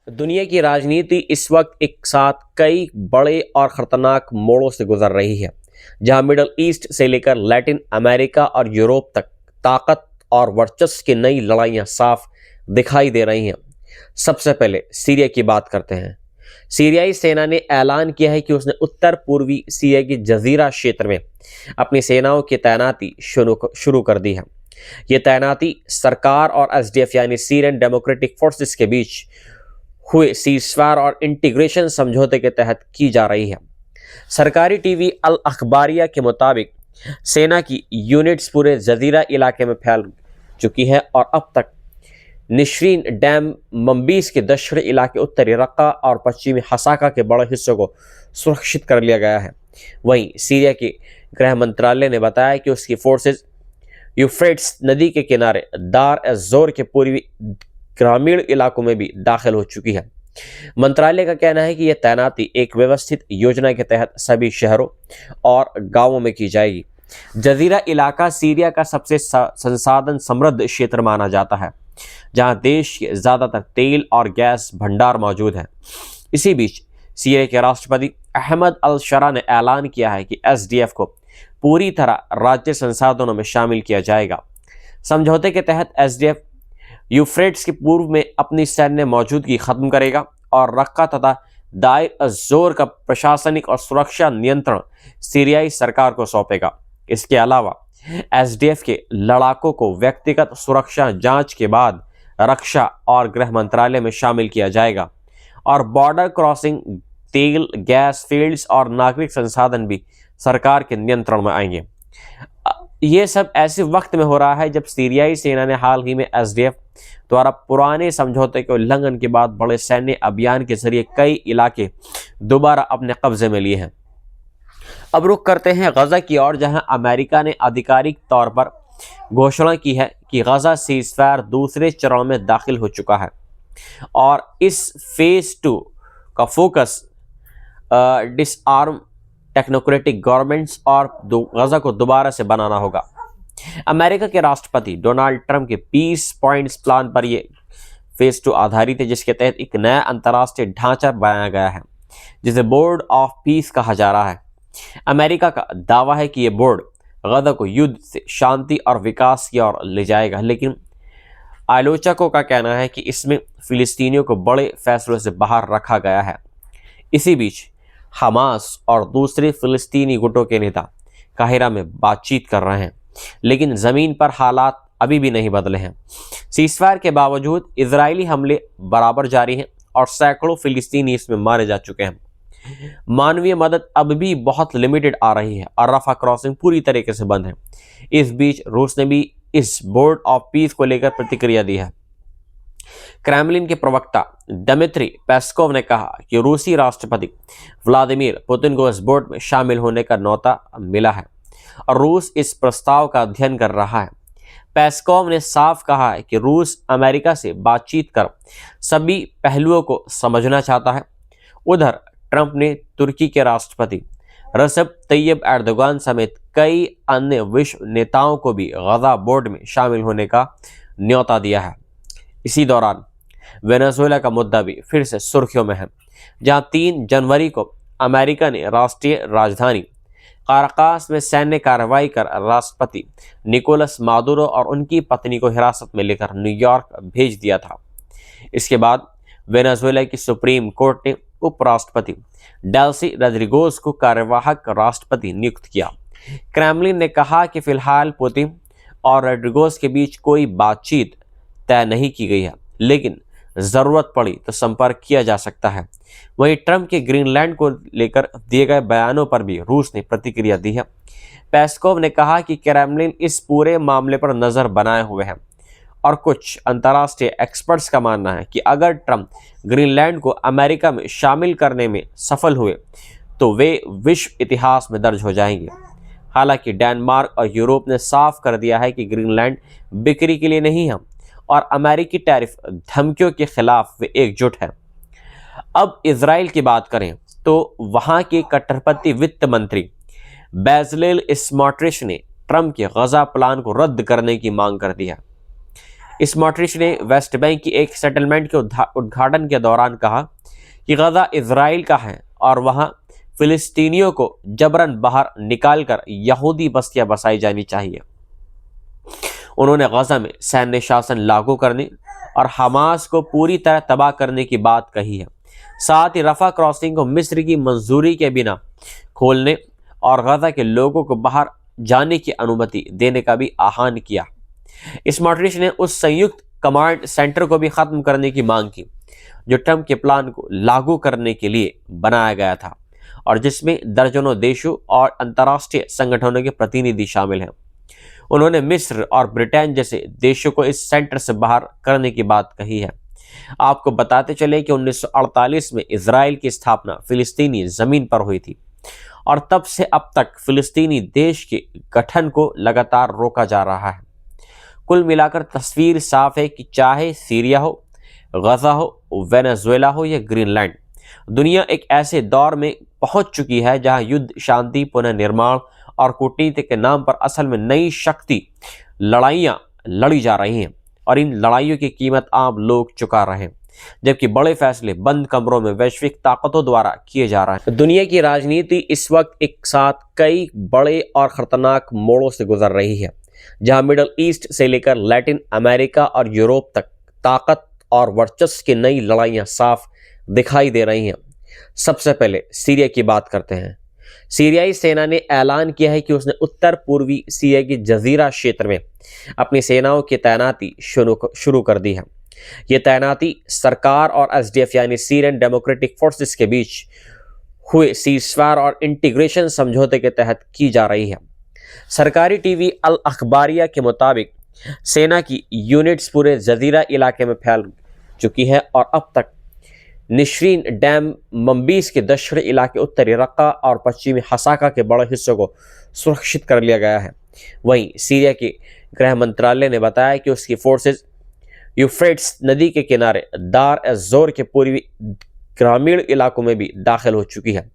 दुनिया की राजनीति इस वक्त एक साथ कई बड़े और खतरनाक मोड़ों से गुजर रही है, जहां मिडल ईस्ट से लेकर लैटिन अमेरिका और यूरोप तक ताकत और वर्चस्व की नई लड़ाइयां साफ दिखाई दे रही हैं। सबसे पहले सीरिया की बात करते हैं। सीरियाई सेना ने ऐलान किया है कि उसने उत्तर पूर्वी सीरिया के जजीरा क्षेत्र में अपनी सेनाओं की तैनाती शुरू कर दी है। ये तैनाती सरकार और एसडीएफ यानी सीरियन डेमोक्रेटिक फोर्सेस के बीच हुए सीजफायर और इंटीग्रेशन समझौते के तहत की जा रही है। सरकारी टीवी अल अखबारिया के मुताबिक सेना की यूनिट्स पूरे जजीरा इलाके में फैल चुकी है और अब तक निश्रीन डैम, मंबीज के दक्षिणी इलाके, उत्तरी रक्का और पश्चिमी हसाका के बड़े हिस्सों को सुरक्षित कर लिया गया है। वहीं सीरिया के गृह मंत्रालय ने बताया कि उसकी फोर्सेज यूफ्रेट्स नदी के किनारे दार एज जोर के पूर्वी ग्रामीण इलाकों में भी दाखिल हो चुकी है। मंत्रालय का कहना है कि यह तैनाती एक व्यवस्थित योजना के तहत सभी शहरों और गांवों में की जाएगी। जजीरा इलाका सीरिया का सबसे संसाधन समृद्ध क्षेत्र माना जाता है, जहां देश के ज्यादातर तेल और गैस भंडार मौजूद हैं। इसी बीच सीरिया के राष्ट्रपति अहमद अल शरा ने ऐलान किया है कि एसडीएफ को पूरी तरह राज्य संसाधनों में शामिल किया जाएगा। समझौते के तहत एसडीएफ यूफ्रेट्स के पूर्व में अपनी सैन्य मौजूदगी खत्म करेगा और रक्का तथा दायर अज़ोर का प्रशासनिक और सुरक्षा नियंत्रण सीरियाई सरकार को सौंपेगा। इसके अलावा एसडीएफ के लड़ाकों को व्यक्तिगत सुरक्षा जांच के बाद रक्षा और गृह मंत्रालय में शामिल किया जाएगा और बॉर्डर क्रॉसिंग, तेल, गैस फील्ड्स और नागरिक संसाधन भी सरकार के नियंत्रण में आएंगे। ये सब ऐसे वक्त में हो रहा है जब सीरियाई सेना ने हाल ही में एसडीएफ द्वारा पुराने समझौते के उल्लंघन के बाद बड़े सैन्य अभियान के जरिए कई इलाके दोबारा अपने कब्जे में लिए हैं। अब रुख करते हैं गजा की ओर, जहां अमेरिका ने आधिकारिक तौर पर घोषणा की है कि गजा सीजफायर दूसरे चरण में दाखिल हो चुका है और इस फेज 2 का फोकस डिसआर्म टेक्नोक्रेटिक गवर्नमेंट्स और गजा को दोबारा से बनाना होगा। अमेरिका के राष्ट्रपति डोनाल्ड ट्रंप के पीस पॉइंट्स प्लान पर यह फेज 2 आधारित है, जिसके तहत एक नया अंतर्राष्ट्रीय ढांचा बनाया गया है जिसे बोर्ड ऑफ पीस कहा जा रहा है। अमेरिका का दावा है कि यह बोर्ड गजा को युद्ध से शांति और विकास की ओर ले जाएगा, लेकिन आलोचकों का कहना है कि इसमें फिलिस्तीनियों को बड़े फैसलों से बाहर रखा गया है। इसी बीच हमास और दूसरे फिलिस्तीनी गुटों के नेता काहिरा में बातचीत कर रहे हैं, लेकिन जमीन पर हालात अभी भी नहीं बदले हैं। सीजफायर के बावजूद इजरायली हमले बराबर जारी हैं और सैकड़ों फिलिस्तीनी इसमें मारे जा चुके हैं। मानवीय मदद अब भी बहुत लिमिटेड आ रही है और रफा क्रॉसिंग पूरी तरीके से बंद है। इस बीच रूस ने भी इस बोर्ड ऑफ पीस को लेकर प्रतिक्रिया दी है। क्रेमलिन के प्रवक्ता दमित्री पेस्कोव ने कहा कि रूसी राष्ट्रपति व्लादिमीर पुतिन को इस बोर्ड में शामिल होने का न्योता मिला है और रूस इस प्रस्ताव का अध्ययन कर रहा है। पेस्कोव ने साफ कहा है कि रूस अमेरिका से बातचीत कर सभी पहलुओं को समझना चाहता है। उधर ट्रंप ने तुर्की के राष्ट्रपति रसेप तैयब एर्दोगान समेत कई अन्य विश्व नेताओं को भी गजा बोर्ड में शामिल होने का न्योता दिया है। इसी दौरान वेनेजुएला का मुद्दा भी फिर से सुर्खियों में है, जहां 3 जनवरी को अमेरिका ने राष्ट्रीय राजधानी काराकास में सैन्य कार्रवाई कर राष्ट्रपति निकोलस मादुरो और उनकी पत्नी को हिरासत में लेकर न्यूयॉर्क भेज दिया था। इसके बाद वेनेजुएला की सुप्रीम कोर्ट ने उपराष्ट्रपति डेल्सी रोड्रिगोज को कार्यवाहक राष्ट्रपति नियुक्त किया। क्रेमलिन ने कहा कि फिलहाल पुतिन और रोड्रिगोज के बीच कोई बातचीत तय नहीं की गई है, लेकिन जरूरत पड़ी तो संपर्क किया जा सकता है। वहीं ट्रंप के ग्रीनलैंड को लेकर दिए गए बयानों पर भी रूस ने प्रतिक्रिया दी है। पेस्कोव ने कहा कि क्रेमलिन इस पूरे मामले पर नजर बनाए हुए है और कुछ अंतर्राष्ट्रीय एक्सपर्ट्स का मानना है कि अगर ट्रंप ग्रीनलैंड को अमेरिका में शामिल करने में सफल हुए तो वे विश्व इतिहास में दर्ज हो जाएंगे। हालांकि डेनमार्क और यूरोप ने साफ कर दिया है कि ग्रीनलैंड बिक्री के लिए नहीं है और अमेरिकी टैरिफ धमकियों के खिलाफ वे एकजुट हैं। अब इजराइल की बात करें तो वहां के कट्टरपंथी वित्त मंत्री बेजलेल स्मोट्रिच ने ट्रंप के गजा प्लान को रद्द करने की मांग कर दी है। स्मोट्रिच ने वेस्ट बैंक की एक सेटलमेंट के उद्घाटन के दौरान कहा कि गजा इजराइल का है और वहां फिलिस्तीनियों को जबरन बाहर निकालकर यहूदी बस्तियां बसाई जानी चाहिए। उन्होंने गजा में सैन्य शासन लागू करने और हमास को पूरी तरह तबाह करने की बात कही है। साथ ही रफा क्रॉसिंग को मिस्र की मंजूरी के बिना खोलने और गजा के लोगों को बाहर जाने की अनुमति देने का भी आह्वान किया। स्मोट्रिच ने उस संयुक्त कमांड सेंटर को भी खत्म करने की मांग की जो ट्रंप के प्लान को लागू करने के लिए बनाया गया था और जिसमें दर्जनों देशों और अंतर्राष्ट्रीय संगठनों के प्रतिनिधि शामिल हैं। उन्होंने मिस्र और ब्रिटेन जैसे देशों को इस सेंटर से बाहर करने की बात कही है। आपको बताते चले कि 1948 में इजराइल की स्थापना फिलिस्तीनी जमीन पर हुई थी और तब से अब तक फिलिस्तीनी देश के गठन को लगातार रोका जा रहा है। कुल मिलाकर तस्वीर साफ है कि चाहे सीरिया हो, गजा हो, वेनेजुएला हो या ग्रीनलैंड, दुनिया एक ऐसे दौर में पहुंच चुकी है जहां युद्ध, शांति, पुनर्निर्माण और कूटनीति के नाम पर असल में नई शक्ति लड़ाइयां लड़ी जा रही हैं और इन लड़ाइयों की कीमत आम लोग चुका रहे हैं, जबकि बड़े फैसले बंद कमरों में वैश्विक ताकतों द्वारा किए जा रहे हैं। दुनिया की राजनीति इस वक्त एक साथ कई बड़े और खतरनाक मोड़ों से गुजर रही है, जहां मिडल ईस्ट से लेकर लैटिन अमेरिका और यूरोप तक ताकत और वर्चस्व की नई लड़ाइयां साफ दिखाई दे रही हैं। सबसे पहले सीरिया की बात करते हैं। सीरियाई सेना ने ऐलान किया है कि उसने उत्तर पूर्वी सीरिया के जजीरा क्षेत्र में अपनी सेनाओं की तैनाती शुरू कर दी है। ये तैनाती सरकार और एसडीएफ यानी सीरियन डेमोक्रेटिक फोर्सेस के बीच हुए सीजफायर और इंटीग्रेशन समझौते के तहत की जा रही है। सरकारी टीवी अल अखबारिया के मुताबिक सेना की यूनिट्स पूरे जजीरा इलाके में फैल चुकी है और अब तक निश्रीन डैम, मंबीस के दक्षिणी इलाके, उत्तरी रक्का और पश्चिमी हसाका के बड़े हिस्सों को सुरक्षित कर लिया गया है। वहीं सीरिया के गृह मंत्रालय ने बताया कि उसकी फोर्सेज यूफ्रेट्स नदी के किनारे दार एज़ोर के पूर्वी ग्रामीण इलाकों में भी दाखिल हो चुकी है।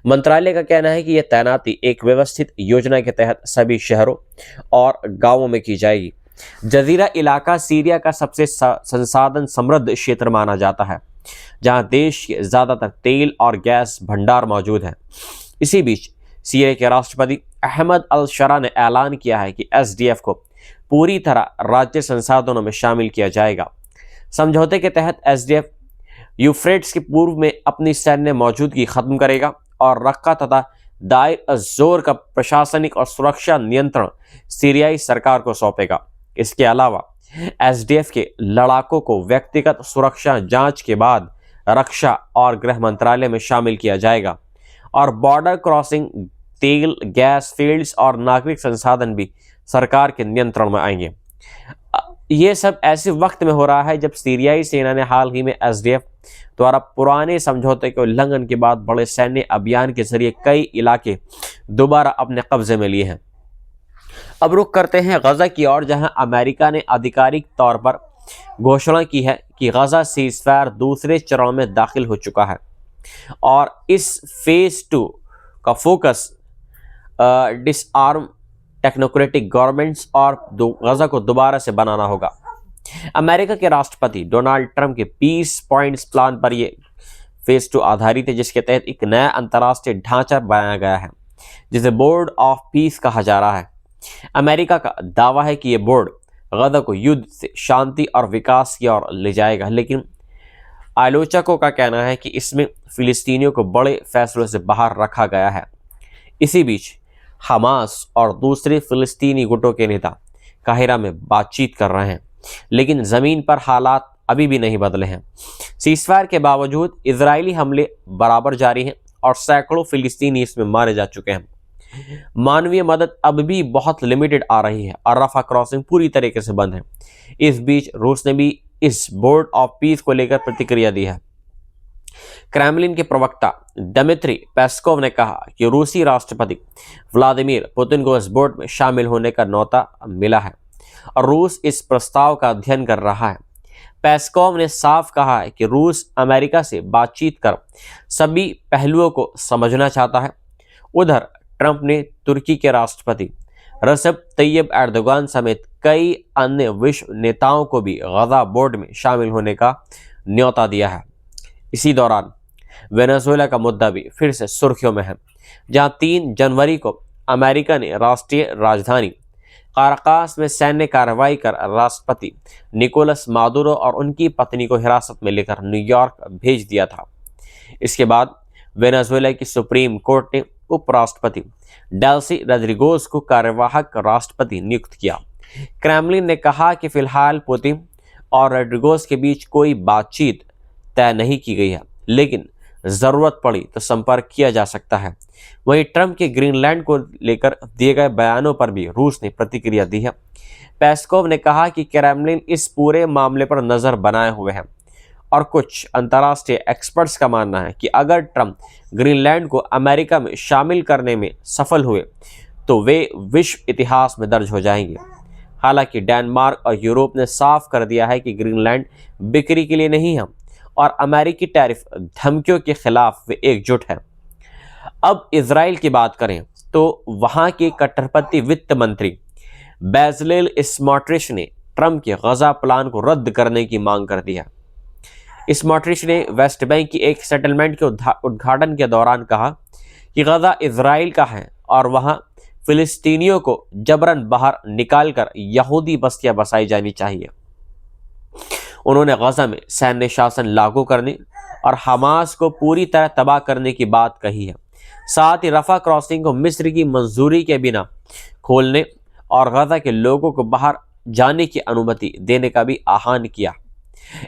मंत्रालय का कहना है कि यह तैनाती एक व्यवस्थित योजना के तहत सभी शहरों और गांवों में की जाएगी। जजीरा इलाका सीरिया का सबसे संसाधन समृद्ध क्षेत्र माना जाता है, जहां देश के ज्यादातर तेल और गैस भंडार मौजूद हैं। इसी बीच सीरिया के राष्ट्रपति अहमद अल शरा ने ऐलान किया है कि एसडीएफ को पूरी तरह राज्य संसाधनों में शामिल किया जाएगा। समझौते के तहत एसडीएफ यूफ्रेट्स के पूर्व में अपनी सैन्य मौजूदगी खत्म करेगा और रक्का तथा दायर अज़ोर का प्रशासनिक और सुरक्षा नियंत्रण सीरियाई सरकार को सौंपेगा। इसके अलावा एसडीएफ के लड़ाकों को व्यक्तिगत सुरक्षा जांच के बाद रक्षा और गृह मंत्रालय में शामिल किया जाएगा और बॉर्डर क्रॉसिंग, तेल, गैस फील्ड्स और नागरिक संसाधन भी सरकार के नियंत्रण में आएंगे। ये सब ऐसे वक्त में हो रहा है जब सीरियाई सेना ने हाल ही में एसडीएफ द्वारा पुराने समझौते के उल्लंघन के बाद बड़े सैन्य अभियान के जरिए कई इलाके दोबारा अपने कब्जे में लिए हैं। अब रुख करते हैं गजा की ओर, जहां अमेरिका ने आधिकारिक तौर पर घोषणा की है कि गजा सीजफायर दूसरे चरण में दाखिल हो चुका है और इस फेज 2 का फोकस डिसआर्म टेक्नोक्रेटिक गवर्नमेंट्स और गजा को दोबारा से बनाना होगा। अमेरिका के राष्ट्रपति डोनाल्ड ट्रंप के 20 पॉइंट्स प्लान पर यह फेज 2 आधारित है, जिसके तहत एक नया अंतर्राष्ट्रीय ढांचा बनाया गया है जिसे बोर्ड ऑफ पीस कहा जा रहा है। अमेरिका का दावा है कि यह बोर्ड गजा को युद्ध से शांति और विकास की ओर ले जाएगा, लेकिन आलोचकों का कहना है कि इसमें फिलिस्तीनियों को बड़े फैसलों से बाहर रखा गया है। इसी बीच हमास और दूसरे फिलिस्तीनी गुटों के नेता काहिरा में बातचीत कर रहे हैं, लेकिन जमीन पर हालात अभी भी नहीं बदले हैं। सीजफायर के बावजूद इजरायली हमले बराबर जारी हैं और सैकड़ों फिलिस्तीनी इसमें मारे जा चुके हैं। मानवीय मदद अब भी बहुत लिमिटेड आ रही है और रफा क्रॉसिंग पूरी तरीके से बंद है। इस बीच रूस ने भी इस बोर्ड ऑफ पीस को लेकर प्रतिक्रिया दी है। क्रेमलिन के प्रवक्ता दमित्री पेस्कोव ने कहा कि रूसी राष्ट्रपति व्लादिमीर पुतिन को इस बोर्ड में शामिल होने का न्योता मिला है और रूस इस प्रस्ताव का अध्ययन कर रहा है। पेस्कोव ने साफ कहा है कि रूस अमेरिका से बातचीत कर सभी पहलुओं को समझना चाहता है। उधर ट्रंप ने तुर्की के राष्ट्रपति रसेप तैयब एर्दोगान समेत कई अन्य विश्व नेताओं को भी गजा बोर्ड में शामिल होने का न्योता दिया है। इसी दौरान वेनेजुएला का मुद्दा भी फिर से सुर्खियों में है, जहां 3 जनवरी को अमेरिका ने राष्ट्रीय राजधानी काराकास में सैन्य कार्रवाई कर राष्ट्रपति निकोलस मादुरो और उनकी पत्नी को हिरासत में लेकर न्यूयॉर्क भेज दिया था। इसके बाद वेनेजुएला की सुप्रीम कोर्ट ने उपराष्ट्रपति डेल्सी रोड्रिगोज को कार्यवाहक राष्ट्रपति नियुक्त किया। क्रेमलिन ने कहा कि फिलहाल पुतिन और रोड्रिगोज के बीच कोई बातचीत तय नहीं की गई है, लेकिन जरूरत पड़ी तो संपर्क किया जा सकता है। वहीं ट्रंप के ग्रीनलैंड को लेकर दिए गए बयानों पर भी रूस ने प्रतिक्रिया दी है। पेस्कोव ने कहा कि क्रेमलिन इस पूरे मामले पर नजर बनाए हुए है और कुछ अंतर्राष्ट्रीय एक्सपर्ट्स का मानना है कि अगर ट्रंप ग्रीनलैंड को अमेरिका में शामिल करने में सफल हुए तो वे विश्व इतिहास में दर्ज हो जाएंगे। हालांकि डेनमार्क और यूरोप ने साफ कर दिया है कि ग्रीनलैंड बिक्री के लिए नहीं है और अमेरिकी टैरिफ धमकियों के खिलाफ वे एकजुट हैं। अब इजराइल की बात करें तो वहां के कट्टरपंथी वित्त मंत्री बेजलेल स्मोट्रिच ने ट्रंप के गजा प्लान को रद्द करने की मांग कर दी है। स्मोट्रिच ने वेस्ट बैंक की एक सेटलमेंट के उद्घाटन के दौरान कहा कि गजा इजराइल का है और वहां फिलिस्तीनियों को जबरन बाहर निकालकर यहूदी बस्तियां बसाई जानी चाहिए। उन्होंने गजा में सैन्य शासन लागू करने और हमास को पूरी तरह तबाह करने की बात कही है। साथ ही रफा क्रॉसिंग को मिस्र की मंजूरी के बिना खोलने और गजा के लोगों को बाहर जाने की अनुमति देने का भी आह्वान किया।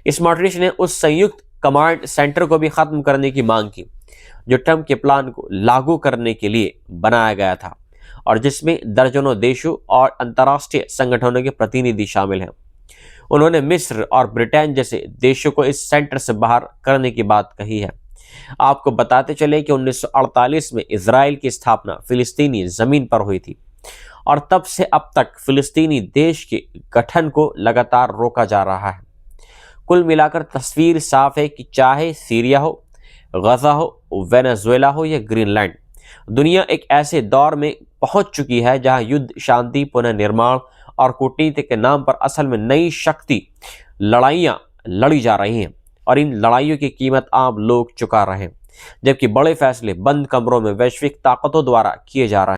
स्मोट्रिच ने उस संयुक्त कमांड सेंटर को भी खत्म करने की मांग की जो ट्रंप के प्लान को लागू करने के लिए बनाया गया था और जिसमें दर्जनों देशों और अंतर्राष्ट्रीय संगठनों के प्रतिनिधि शामिल हैं। उन्होंने मिस्र और ब्रिटेन जैसे देशों को इस सेंटर से बाहर करने की बात कही है। आपको बताते चले कि 1948 में इजराइल की स्थापना फिलिस्तीनी जमीन पर हुई थी और तब से अब तक फिलिस्तीनी देश के गठन को लगातार रोका जा रहा है। कुल मिलाकर तस्वीर साफ है कि चाहे सीरिया हो, गजा हो, वेनेजुएला हो या ग्रीनलैंड, दुनिया एक ऐसे दौर में पहुंच चुकी है जहां युद्ध, शांति, पुनर्निर्माण और कूटनीति के नाम पर असल में नई शक्ति लड़ाइयां लड़ी जा रही हैं और इन लड़ाइयों की कीमत आम लोग चुका रहे हैं, जबकि बड़े फैसले बंद कमरों में वैश्विक ताकतों द्वारा किए जा रहे हैं।